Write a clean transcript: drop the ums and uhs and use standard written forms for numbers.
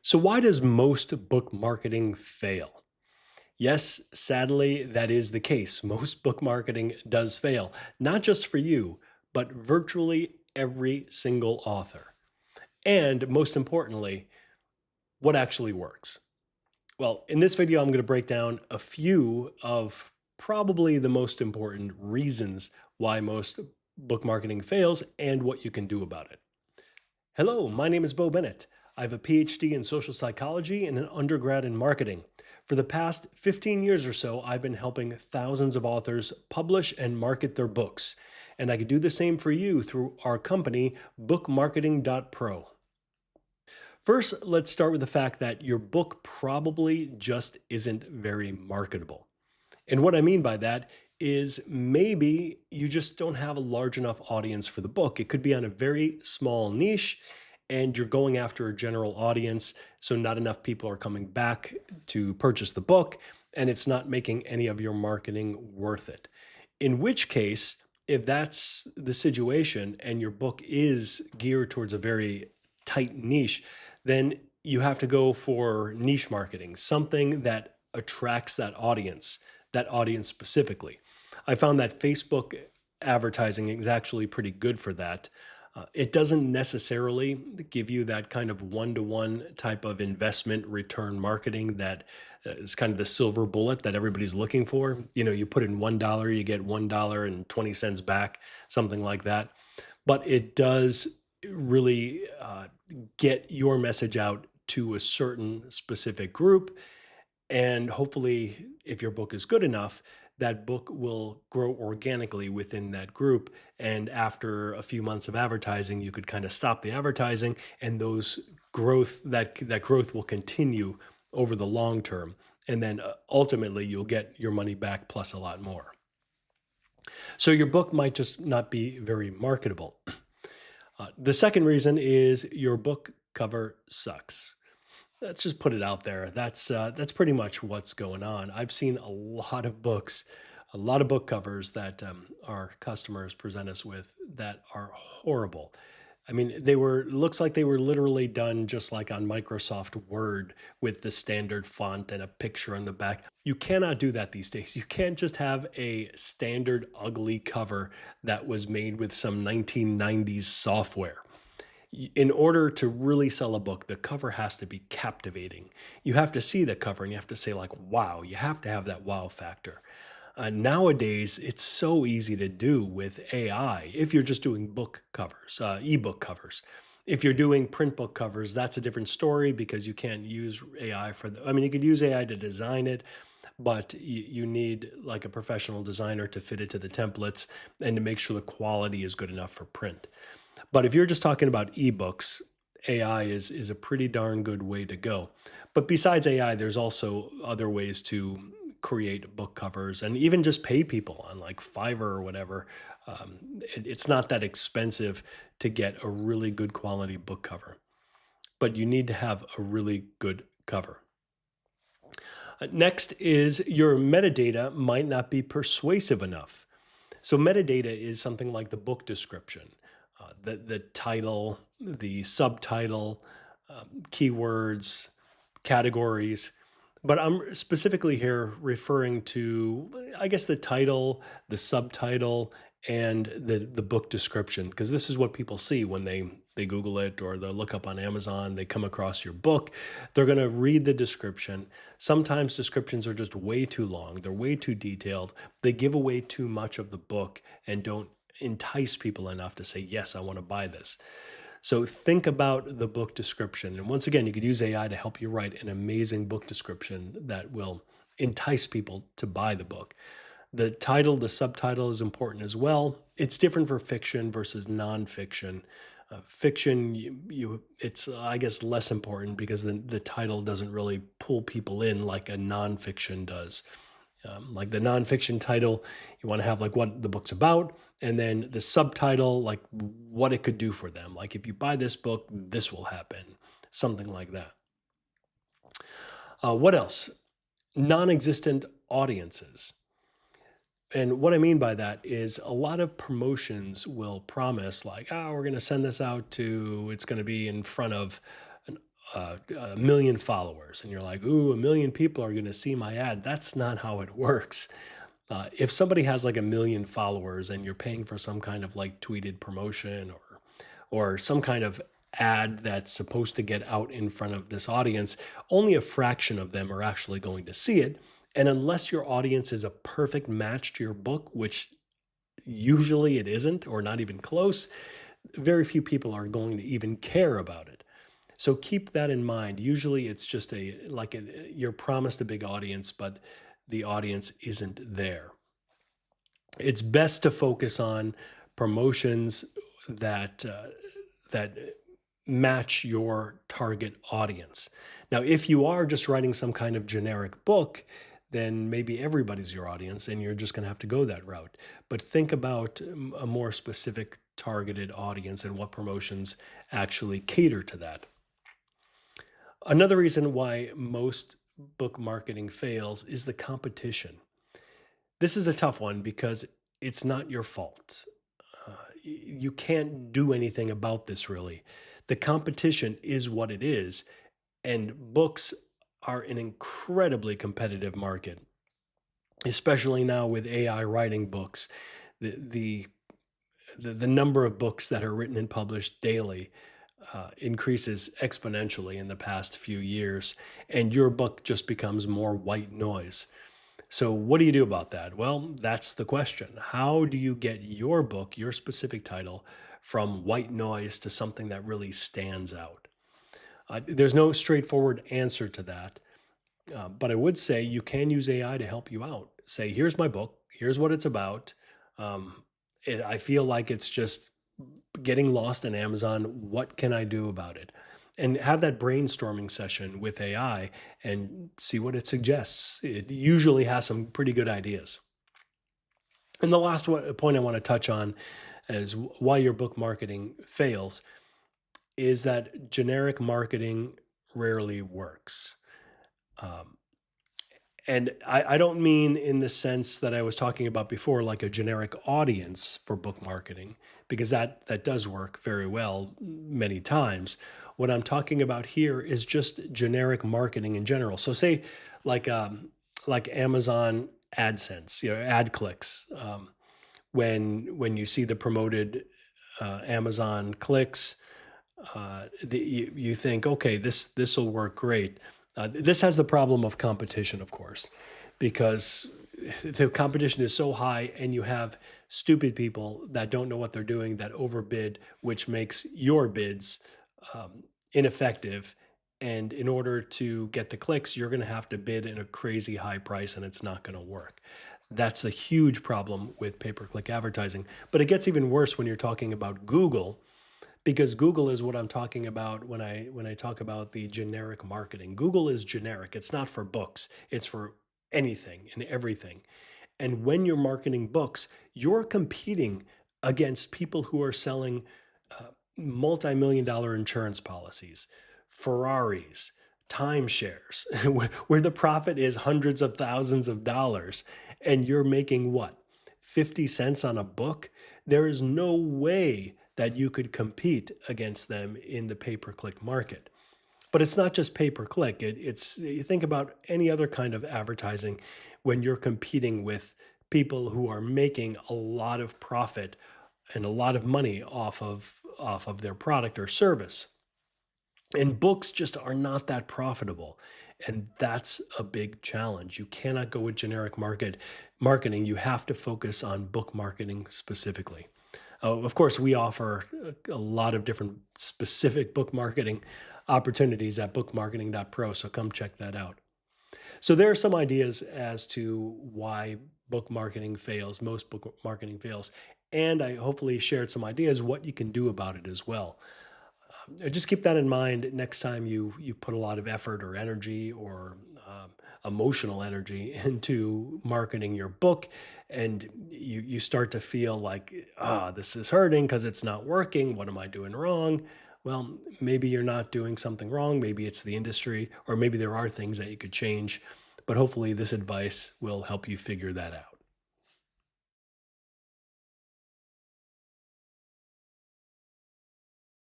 So, why does most book marketing fail? Yes, sadly, that is the case. Most book marketing does fail, not just for you, but virtually every single author. And most importantly, what actually works? Well, in this video, I'm going to break down a few of probably the most important reasons why most book marketing fails and what you can do about it. Hello, my name is Bennett. I have a PhD in social psychology and an undergrad in marketing. For the past 15 years or so, I've been helping thousands of authors publish and market their books. And I could do the same for you through our company, BookMarketing.pro. First, let's start with the fact that your book probably just isn't very marketable. And what I mean by that is maybe you just don't have a large enough audience for the book. It could be on a very small niche and you're going after a general audience. So not enough people are coming back to purchase the book and it's not making any of your marketing worth it. In which case, if that's the situation and your book is geared towards a very tight niche, then you have to go for niche marketing, something that attracts that audience specifically. I found that Facebook advertising is actually pretty good for that. It doesn't necessarily give you that kind of one-to-one type of investment return marketing that is kind of the silver bullet that everybody's looking for. You know, you put in $1, you get $1.20 back, something like that. But it does really get your message out to a certain specific group, and hopefully, if your book is good enough, that book will grow organically within that group. And after a few months of advertising, you could kind of stop the advertising, and that growth will continue over the long term. And then ultimately, you'll get your money back plus a lot more. So your book might just not be very marketable. The second reason is your book cover sucks. Let's just put it out there. That's pretty much what's going on. I've seen a lot of books, a lot of book covers that our customers present us with that are horrible. I mean, they were looks like they were literally done just like on Microsoft Word with the standard font and a picture on the back. You cannot do that these days. You can't just have a standard ugly cover that was made with some 1990s software. In order to really sell a book, the cover has to be captivating. You have to see the cover and you have to say like, wow, you have to have that wow factor. Nowadays, it's so easy to do with AI if you're just doing book covers, ebook covers. If you're doing print book covers, that's a different story because you can't use AI I mean, you could use AI to design it, but you need like a professional designer to fit it to the templates and to make sure the quality is good enough for print. But if you're just talking about ebooks, AI is a pretty darn good way to go. But besides AI, there's also other ways to create book covers and even just pay people on like Fiverr or whatever. It's not that expensive to get a really good quality book cover, but you need to have a really good cover. Next is your metadata might not be persuasive enough. So metadata is something like the book description, the title, the subtitle, keywords, categories. But I'm specifically here referring to, I guess, the title, the subtitle, and the book description, because this is what people see when they Google it or they look up on Amazon, they come across your book, they're going to read the description. Sometimes descriptions are just way too long, they're way too detailed, they give away too much of the book and don't entice people enough to say, yes, I want to buy this. So think about the book description. And once again, you could use AI to help you write an amazing book description that will entice people to buy the book. The title, the subtitle is important as well. It's different for fiction versus nonfiction. Fiction, it's I guess less important because the title doesn't really pull people in like a nonfiction does. Like the nonfiction title, you want to have like what the book's about, and then the subtitle, like what it could do for them. Like if you buy this book, this will happen, something like that. What else? Non existent audiences. And what I mean by that is a lot of promotions will promise, like, oh, we're going to send this out to, it's going to be in front of a million followers, and you're like, ooh, a million people are going to see my ad. That's not how it works. If somebody has like a million followers and you're paying for some kind of like tweeted promotion or some kind of ad that's supposed to get out in front of this audience, only a fraction of them are actually going to see it. And unless your audience is a perfect match to your book, which usually it isn't, or not even close, very few people are going to even care about it. So keep that in mind. Usually it's just you're promised a big audience, but the audience isn't there. It's best to focus on promotions that that match your target audience. Now, if you are just writing some kind of generic book, then maybe everybody's your audience and you're just going to have to go that route. But think about a more specific targeted audience and what promotions actually cater to that. Another reason why most book marketing fails is the competition. This is a tough one because it's not your fault. You can't do anything about this really. The competition is what it is, and books are an incredibly competitive market, especially now with AI writing books. The the the number of books that are written and published daily increases exponentially in the past few years, and your book just becomes more white noise. So, what do you do about that? Well, that's the question. How do you get your book, your specific title, from white noise to something that really stands out? There's no straightforward answer to that, but I would say you can use AI to help you out. Say, here's my book, here's what it's about. Um, I feel like it's just getting lost in Amazon. What can I do about it? And have that brainstorming session with AI and see what it suggests. It usually has some pretty good ideas. And the last point I want to touch on is why your book marketing fails is that generic marketing rarely works. Um, And I don't mean in the sense that I was talking about before, like a generic audience for book marketing, because that does work very well many times. What I'm talking about here is just generic marketing in general. So say like like Amazon AdSense, ad clicks. When you see the promoted Amazon clicks, you think, okay, this will work great. This has the problem of competition, of course, because the competition is so high, and you have stupid people that don't know what they're doing that overbid, which makes your bids ineffective. And in order to get the clicks, you're going to have to bid in a crazy high price, and it's not going to work. That's a huge problem with pay-per-click advertising. But it gets even worse when you're talking about Google, because Google is what I'm talking about when I talk about the generic marketing. Google is generic. It's not for books. It's for anything and everything. And when you're marketing books, you're competing against people who are selling uh, multi-million dollar insurance policies, Ferraris, timeshares, where the profit is hundreds of thousands of dollars, and you're making what, 50 cents on a book? There is no way that you could compete against them in the pay-per-click market. But it's not just pay-per-click. It's you think about any other kind of advertising when you're competing with people who are making a lot of profit and a lot of money off of their product or service. And books just are not that profitable. And that's a big challenge. You cannot go with generic marketing. You have to focus on book marketing specifically. Of course, we offer a lot of different specific book marketing opportunities at BookMarketing.pro, so come check that out. So there are some ideas as to why book marketing fails, most book marketing fails, and I hopefully shared some ideas what you can do about it as well. Just keep that in mind next time you put a lot of effort or energy or emotional energy into marketing your book, and you start to feel like, this is hurting because it's not working. What am I doing wrong? Well, maybe you're not doing something wrong. Maybe it's the industry, or maybe there are things that you could change. But hopefully, this advice will help you figure that out.